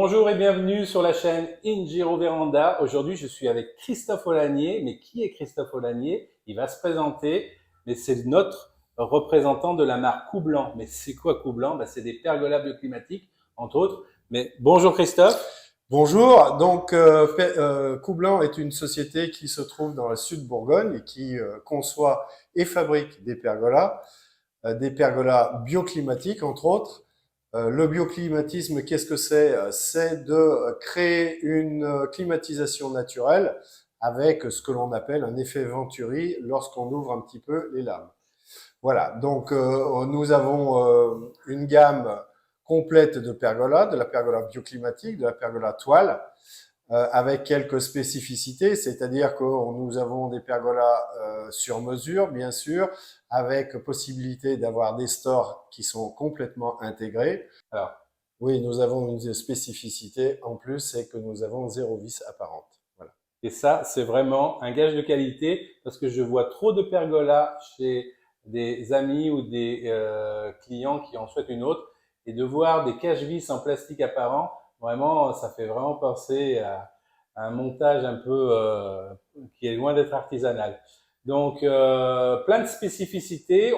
Bonjour et bienvenue sur la chaîne Ingiro Véranda. Aujourd'hui, je suis avec Christophe Olanier. Mais qui est Christophe Olanier? Il va se présenter, mais c'est notre représentant de la marque Coublanc. Mais c'est quoi Coublanc? C'est des pergolas bioclimatiques, entre autres. Mais bonjour Christophe. Bonjour, donc Coublanc est une société qui se trouve dans le sud de Bourgogne et qui conçoit et fabrique des pergolas bioclimatiques entre autres. Le bioclimatisme, qu'est-ce que c'est? C'est de créer une climatisation naturelle avec ce que l'on appelle un effet Venturi lorsqu'on ouvre un petit peu les lames. Voilà, donc nous avons une gamme complète de pergolas, de la pergola bioclimatique, de la pergola toile, avec quelques spécificités, c'est-à-dire que nous avons des pergolas sur mesure, bien sûr, avec possibilité d'avoir des stores qui sont complètement intégrés. Alors, oui, nous avons une spécificité en plus, c'est que nous avons 0 vis apparente. Voilà. Et ça, c'est vraiment un gage de qualité parce que je vois trop de pergolas chez des amis ou des clients qui en souhaitent une autre, et de voir des cache-vis en plastique apparent, vraiment, ça fait vraiment penser à un montage un peu qui est loin d'être artisanal. Donc, plein de spécificités.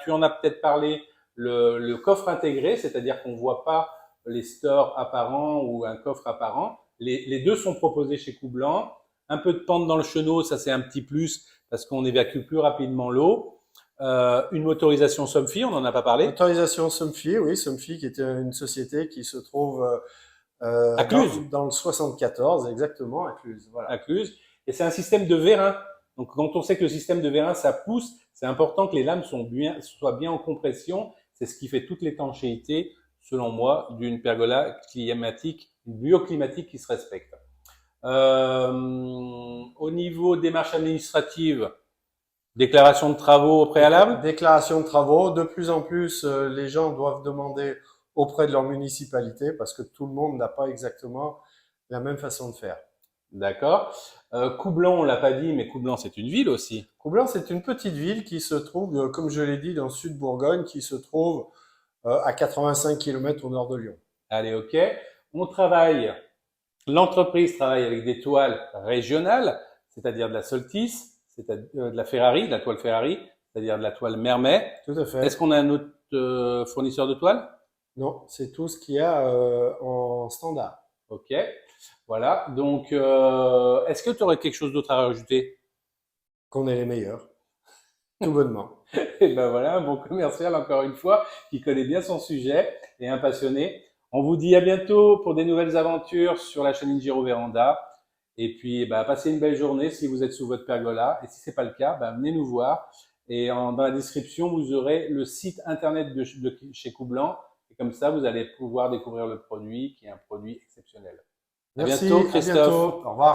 Tu en as peut-être parlé, le coffre intégré, c'est-à-dire qu'on voit pas les stores apparents ou un coffre apparent. Les deux sont proposés chez Coublanc. Un peu de pente dans le chenot, ça c'est un petit plus parce qu'on évacue plus rapidement l'eau. Une motorisation Somfy, on n'en a pas parlé. Autorisation Somfy, oui, Somfy qui est une société qui se trouve À Cluse. dans le 74, exactement, à Cluse. Voilà. À Cluse. Et c'est un système de vérin. Donc quand on sait que le système de vérin, ça pousse, c'est important que les lames soient bien en compression. C'est ce qui fait toute l'étanchéité, selon moi, d'une pergola climatique, une bioclimatique qui se respecte. Au niveau démarche administrative, déclaration de travaux au préalable. Déclaration de travaux. De plus en plus, les gens doivent demander auprès de leur municipalité parce que tout le monde n'a pas exactement la même façon de faire. D'accord. Coublanc, on l'a pas dit, mais Coublanc, c'est une ville aussi. Coublanc, c'est une petite ville qui se trouve, comme je l'ai dit, dans le sud de Bourgogne, qui se trouve à 85 km au nord de Lyon. Allez, ok. L'entreprise travaille avec des toiles régionales, c'est-à-dire de la Soltis, c'est-à-dire de la Ferrari, de la toile Ferrari, c'est-à-dire de la toile Mermet. Tout à fait. Est-ce qu'on a un autre fournisseur de toiles? Non, c'est tout ce qu'il y a en standard. Ok. Voilà. Donc, est-ce que tu aurais quelque chose d'autre à rajouter? Qu'on est les meilleurs. Tout bonnement. Et ben voilà, un bon commercial, encore une fois, qui connaît bien son sujet et un passionné. On vous dit à bientôt pour des nouvelles aventures sur la chaîne Ingiro Véranda. Et puis, passez une belle journée si vous êtes sous votre pergola. Et si c'est pas le cas, venez nous voir. Et dans la description, vous aurez le site internet de chez Coublanc. Et comme ça, vous allez pouvoir découvrir le produit, qui est un produit exceptionnel. À Merci, bientôt, à Christophe. bientôt. Au revoir.